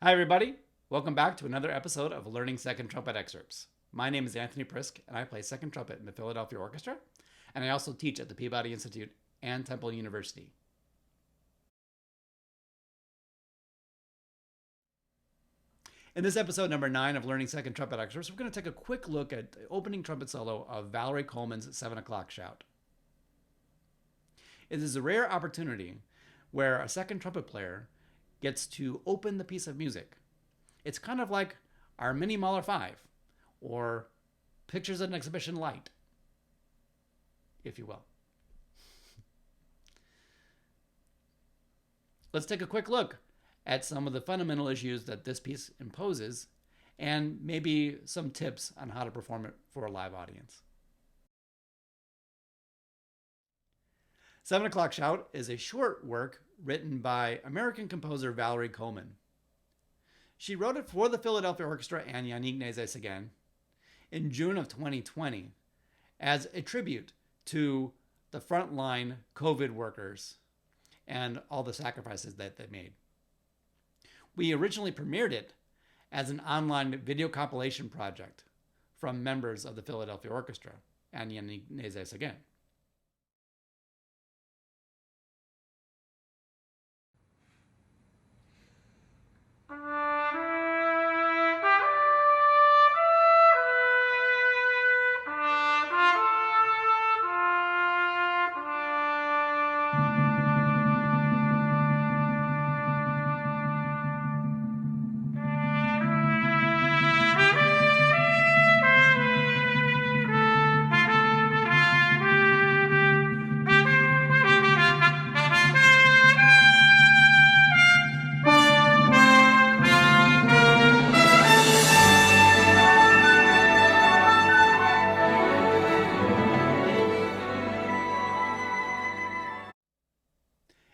Hi, everybody. Welcome back to another episode of Learning Second Trumpet Excerpts. My name is Anthony Prisk, and I play second trumpet in the Philadelphia Orchestra, and I also teach at the Peabody Institute and Temple University. In this episode number 9 of Learning Second Trumpet Excerpts, we're going to take a quick look at the opening trumpet solo of Valerie Coleman's 7 o'clock shout. It is a rare opportunity where a second trumpet player gets to open the piece of music. It's kind of like our mini Mahler 5 or Pictures at an Exhibition Light, if you will. Let's take a quick look at some of the fundamental issues that this piece imposes and maybe some tips on how to perform it for a live audience. 7 o'clock shout is a short work written by American composer Valerie Coleman. She wrote it for the Philadelphia Orchestra and Yannick Nézet-Séguin in June of 2020 as a tribute to the frontline COVID workers and all the sacrifices that they made. We originally premiered it as an online video compilation project from members of the Philadelphia Orchestra and Yannick Nézet-Séguin.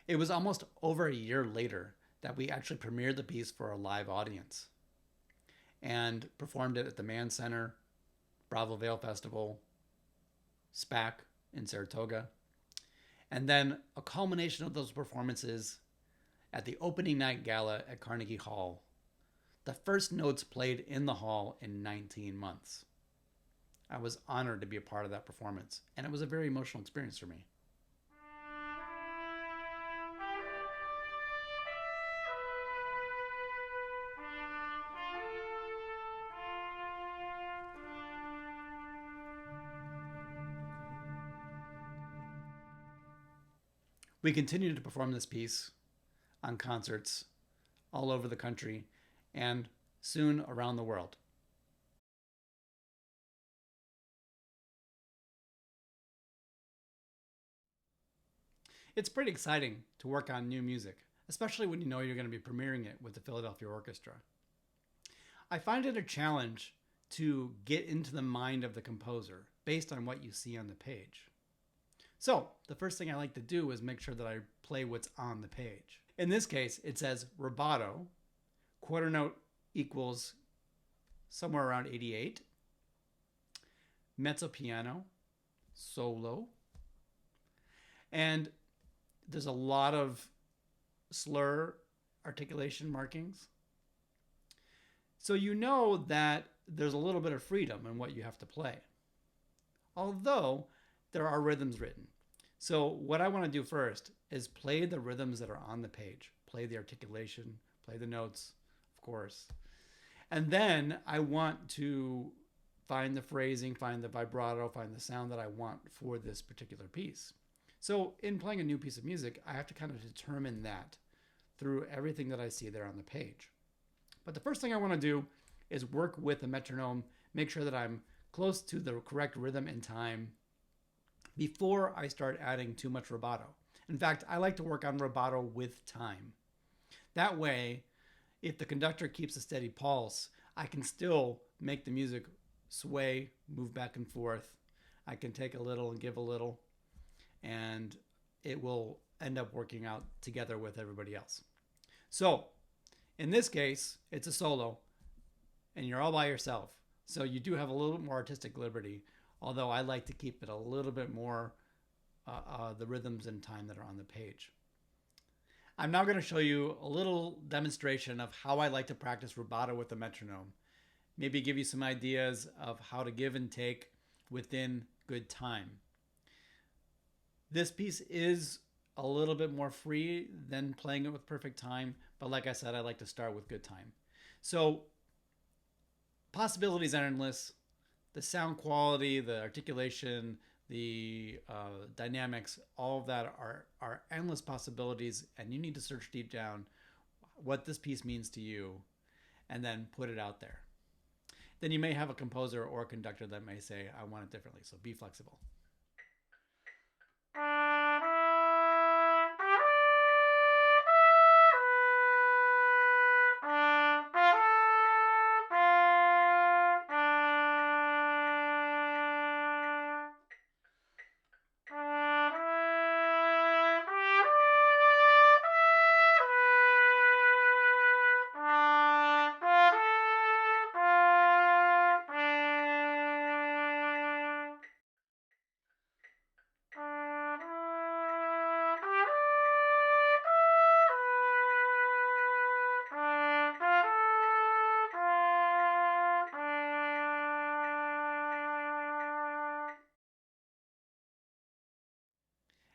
It was almost over a year later that we actually premiered the piece for a live audience and performed it at the Mann Center, Bravo Vale Festival, SPAC in Saratoga, and then a culmination of those performances at the opening night gala at Carnegie Hall, the first notes played in the hall in 19 months. I was honored to be a part of that performance, and it was a very emotional experience for me. We continue to perform this piece on concerts all over the country and soon around the world. It's pretty exciting to work on new music, especially when you know you're going to be premiering it with the Philadelphia Orchestra. I find it a challenge to get into the mind of the composer based on what you see on the page. So the first thing I like to do is make sure that I play what's on the page. In this case, it says rubato, quarter note equals somewhere around 88, mezzo piano, solo, and there's a lot of slur articulation markings. So you know that there's a little bit of freedom in what you have to play, although there are rhythms written. So what I want to do first is play the rhythms that are on the page, play the articulation, play the notes, of course. And then I want to find the phrasing, find the vibrato, find the sound that I want for this particular piece. So in playing a new piece of music, I have to kind of determine that through everything that I see there on the page. But the first thing I want to do is work with the metronome, make sure that I'm close to the correct rhythm and time before I start adding too much rubato. In fact, I like to work on rubato with time. That way, if the conductor keeps a steady pulse, I can still make the music sway, move back and forth. I can take a little and give a little, and it will end up working out together with everybody else. So, in this case, it's a solo, and you're all by yourself. So you do have a little bit more artistic liberty, although I like to keep it a little bit more the rhythms and time that are on the page. I'm now going to show you a little demonstration of how I like to practice rubato with the metronome. Maybe give you some ideas of how to give and take within good time. This piece is a little bit more free than playing it with perfect time, but like I said, I like to start with good time. So possibilities are endless. The sound quality, the articulation, the dynamics, all of that are endless possibilities, and you need to search deep down what this piece means to you and then put it out there. Then you may have a composer or a conductor that may say, I want it differently, so be flexible.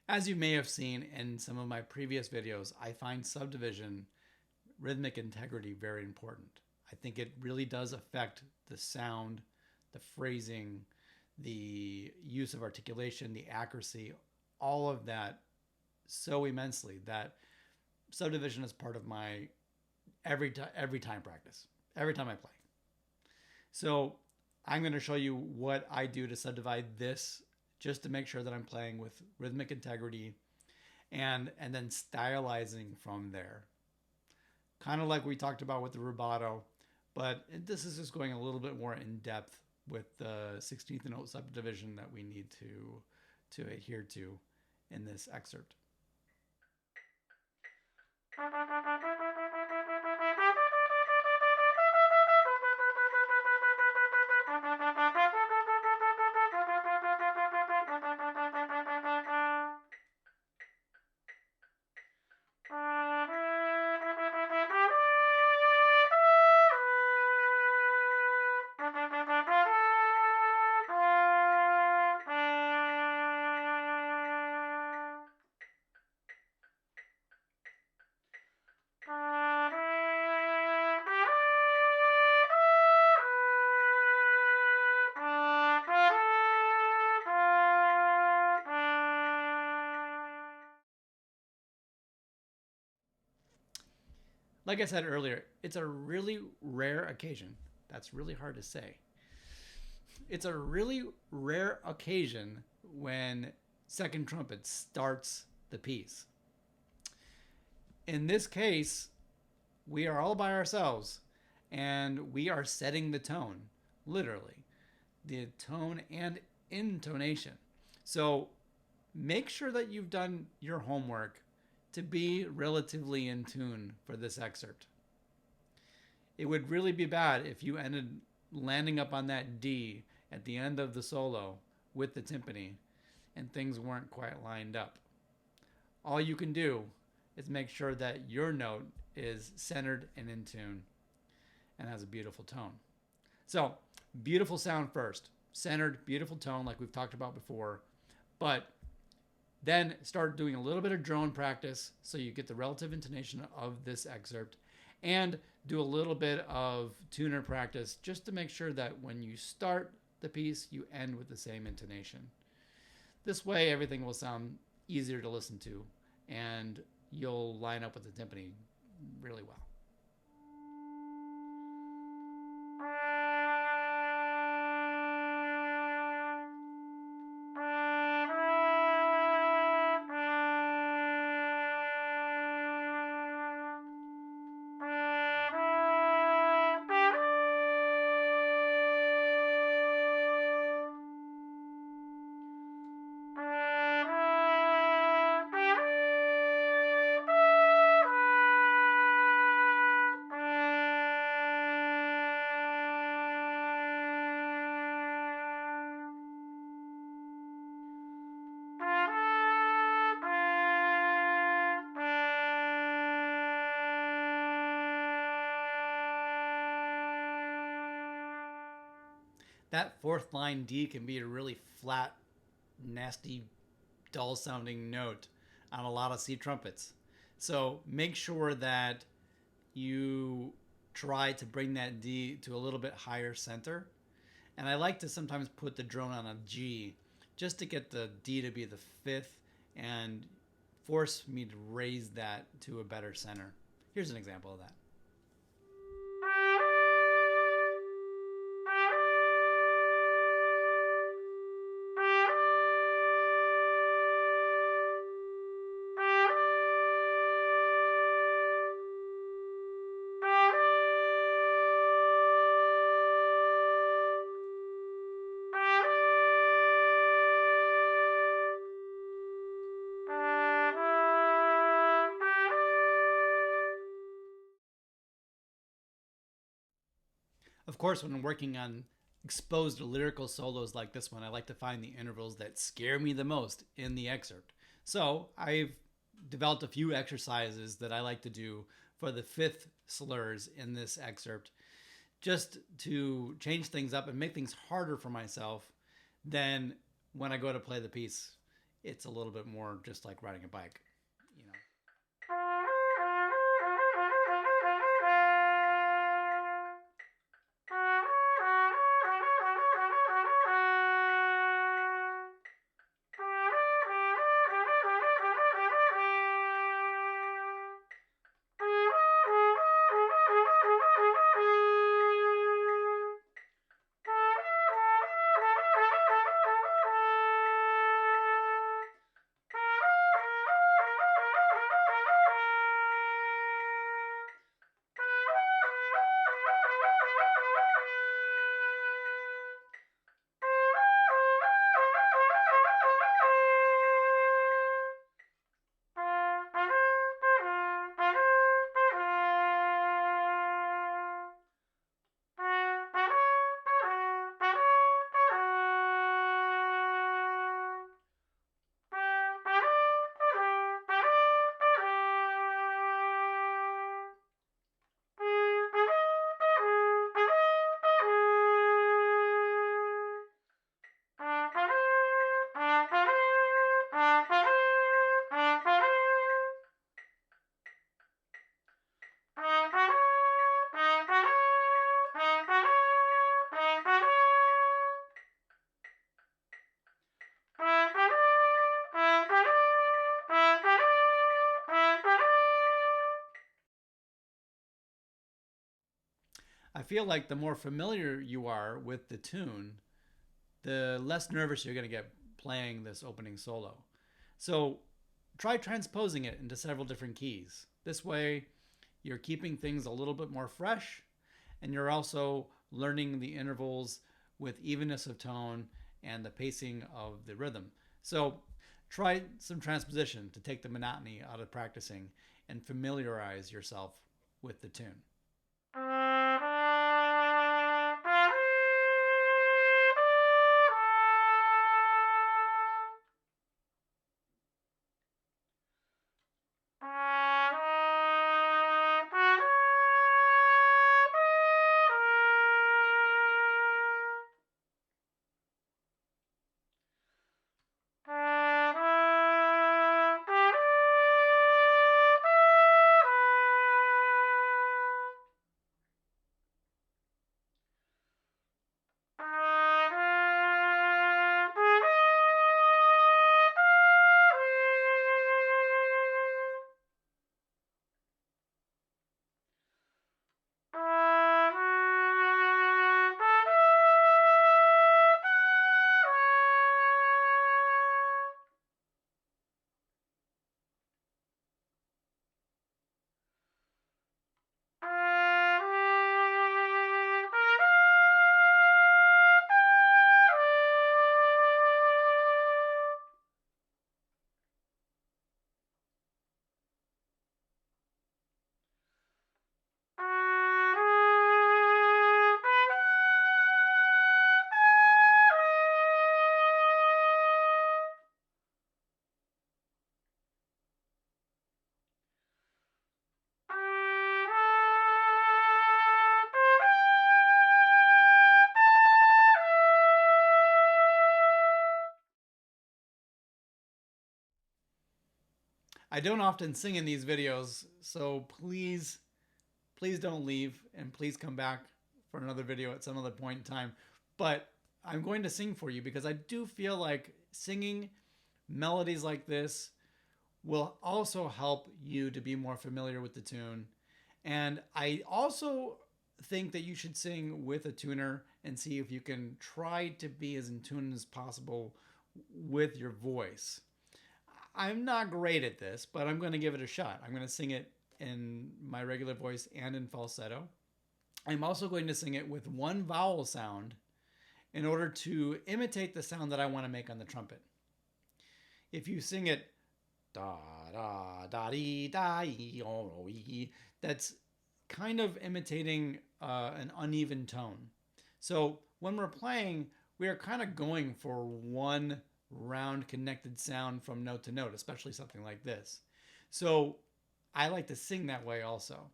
As you may have seen in some of my previous videos, I find subdivision rhythmic integrity very important. I think it really does affect the sound, the phrasing, the use of articulation, the accuracy, all of that so immensely that subdivision is part of my every time practice, every time I play. So I'm going to show you what I do to subdivide this just to make sure that I'm playing with rhythmic integrity and then stylizing from there. Kind of like we talked about with the rubato, but this is just going a little bit more in depth with the 16th note subdivision that we need to adhere to in this excerpt. Like I said earlier, it's a really rare occasion. That's really hard to say. It's a really rare occasion when second trumpet starts the piece. In this case, we are all by ourselves and we are setting the tone, literally, the tone and intonation. So make sure that you've done your homework to be relatively in tune for this excerpt. It would really be bad if you ended landing up on that D at the end of the solo with the timpani and things weren't quite lined up. All you can do is make sure that your note is centered and in tune and has a beautiful tone. So, beautiful sound first, centered, beautiful tone like we've talked about before, but then start doing a little bit of drone practice so you get the relative intonation of this excerpt, and do a little bit of tuner practice just to make sure that when you start the piece, you end with the same intonation. This way, everything will sound easier to listen to, and you'll line up with the timpani really well. that fourth line D can be a really flat, nasty, dull sounding note on a lot of C trumpets. So make sure that you try to bring that D to a little bit higher center. And I like to sometimes put the drone on a G just to get the D to be the fifth and force me to raise that to a better center. Here's an example of that. Of course, when I'm working on exposed lyrical solos like this one, I like to find the intervals that scare me the most in the excerpt. So I've developed a few exercises that I like to do for the fifth slurs in this excerpt, just to change things up and make things harder for myself than when I go to play the piece. It's a little bit more just like riding a bike, you know. I feel like the more familiar you are with the tune, the less nervous you're going to get playing this opening solo. So try transposing it into several different keys. This way, you're keeping things a little bit more fresh, and you're also learning the intervals with evenness of tone and the pacing of the rhythm. So try some transposition to take the monotony out of practicing and familiarize yourself with the tune. I don't often sing in these videos, so please don't leave, and please come back for another video at some other point in time. But I'm going to sing for you because I do feel like singing melodies like this will also help you to be more familiar with the tune. And I also think that you should sing with a tuner and see if you can try to be as in tune as possible with your voice. I'm not great at this, but I'm going to give it a shot. I'm going to sing it in my regular voice and in falsetto. I'm also going to sing it with one vowel sound in order to imitate the sound that I want to make on the trumpet. If you sing it da da da dee da ee oh ee, that's kind of imitating an uneven tone. So when we're playing, we are kind of going for one round connected sound from note to note, especially something like this. So I like to sing that way also,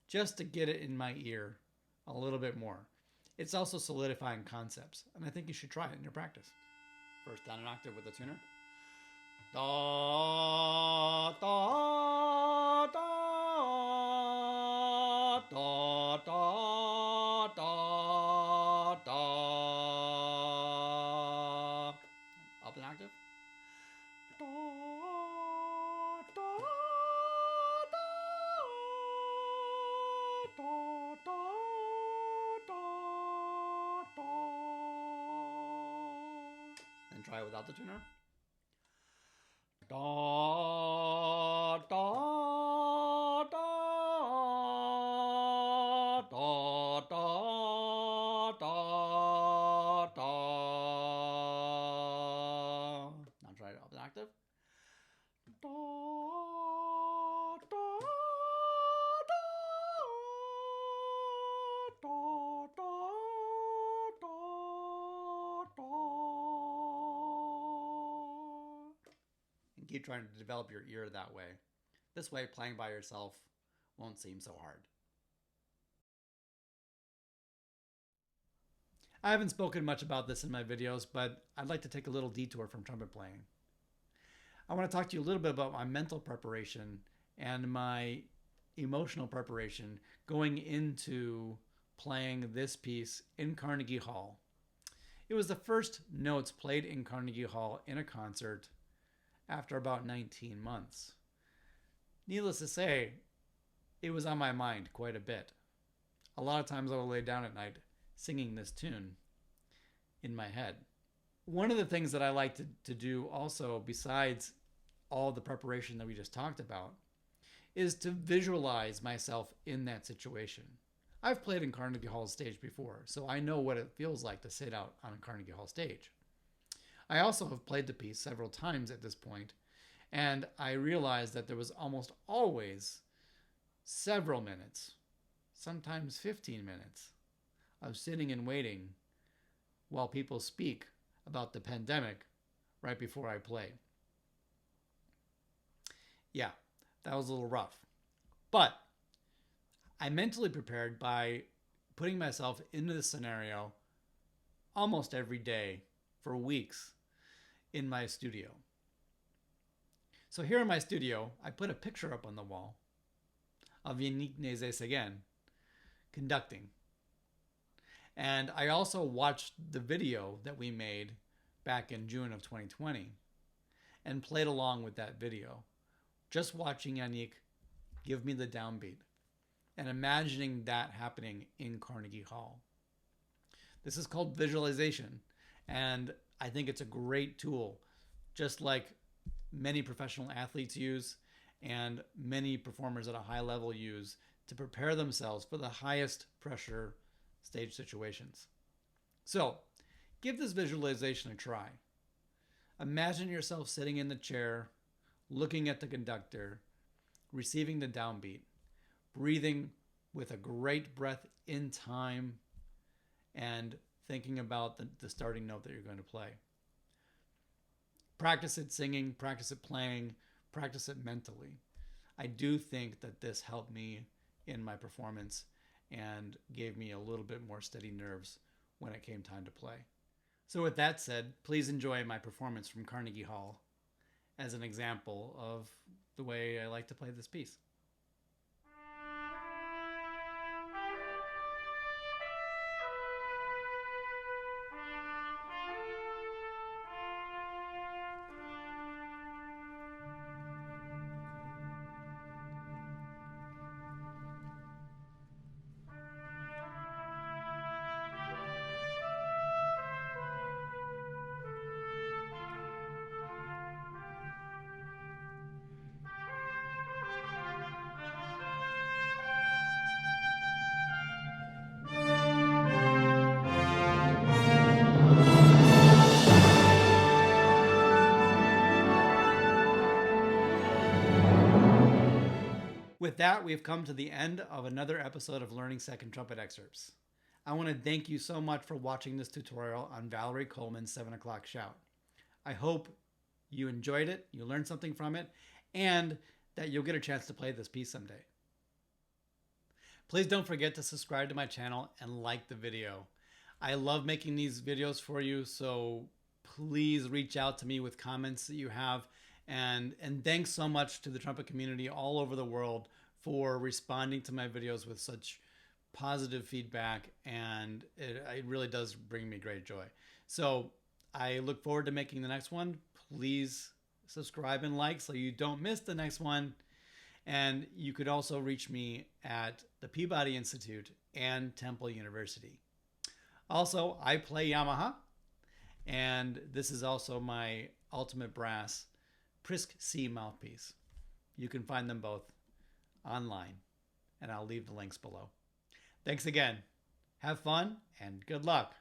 just to get it in my ear a little bit more. It's also solidifying concepts, and I think you should try it in your practice. First down an octave with a tuner. Da da da da da da da. Up an octave. Da da da da da da da. Then try it without the tuner. Da da da da da da da. Now try it up an octave. Da da da da da da da. And keep trying to develop your ear that way. This way, playing by yourself won't seem so hard. I haven't spoken much about this in my videos, but I'd like to take a little detour from trumpet playing. I want to talk to you a little bit about my mental preparation and my emotional preparation going into playing this piece in Carnegie Hall. It was the first notes played in Carnegie Hall in a concert after about 19 months. Needless to say, it was on my mind quite a bit. A lot of times I would lay down at night singing this tune in my head. One of the things that I like to do also, besides all the preparation that we just talked about, is to visualize myself in that situation. I've played in Carnegie Hall stage before, so I know what it feels like to sit out on a Carnegie Hall stage. I also have played the piece several times at this point, and I realized that there was almost always several minutes, sometimes 15 minutes, of sitting and waiting while people speak about the pandemic right before I play. Yeah, that was a little rough. But I mentally prepared by putting myself into the scenario almost every day for weeks in my studio. So here in my studio, I put a picture up on the wall of Yannick Nézet-Séguin conducting. And I also watched the video that we made back in June of 2020 and played along with that video, just watching Yannick give me the downbeat and imagining that happening in Carnegie Hall. This is called visualization, and I think it's a great tool, just like many professional athletes use and many performers at a high level use to prepare themselves for the highest pressure stage situations. So, give this visualization a try. Imagine yourself sitting in the chair, looking at the conductor, receiving the downbeat, breathing with a great breath in time, and thinking about the starting note that you're going to play. Practice it singing, practice it playing, practice it mentally. I do think that this helped me in my performance and gave me a little bit more steady nerves when it came time to play. So with that said, please enjoy my performance from Carnegie Hall as an example of the way I like to play this piece. With that, we've come to the end of another episode of Learning Second Trumpet Excerpts. I want to thank you so much for watching this tutorial on Valerie Coleman's 7 o'clock shout. I hope you enjoyed it, you learned something from it, and that you'll get a chance to play this piece someday. Please don't forget to subscribe to my channel and like the video. I love making these videos for you, so please reach out to me with comments that you have. And thanks so much to the trumpet community all over the world for responding to my videos with such positive feedback, and it really does bring me great joy. So I look forward to making the next one. Please subscribe and like so you don't miss the next one. And you could also reach me at the Peabody Institute and Temple University. Also, I play Yamaha, and this is also my ultimate brass Prisk C mouthpiece. You can find them both online, and I'll leave the links below. Thanks again. Have fun and good luck.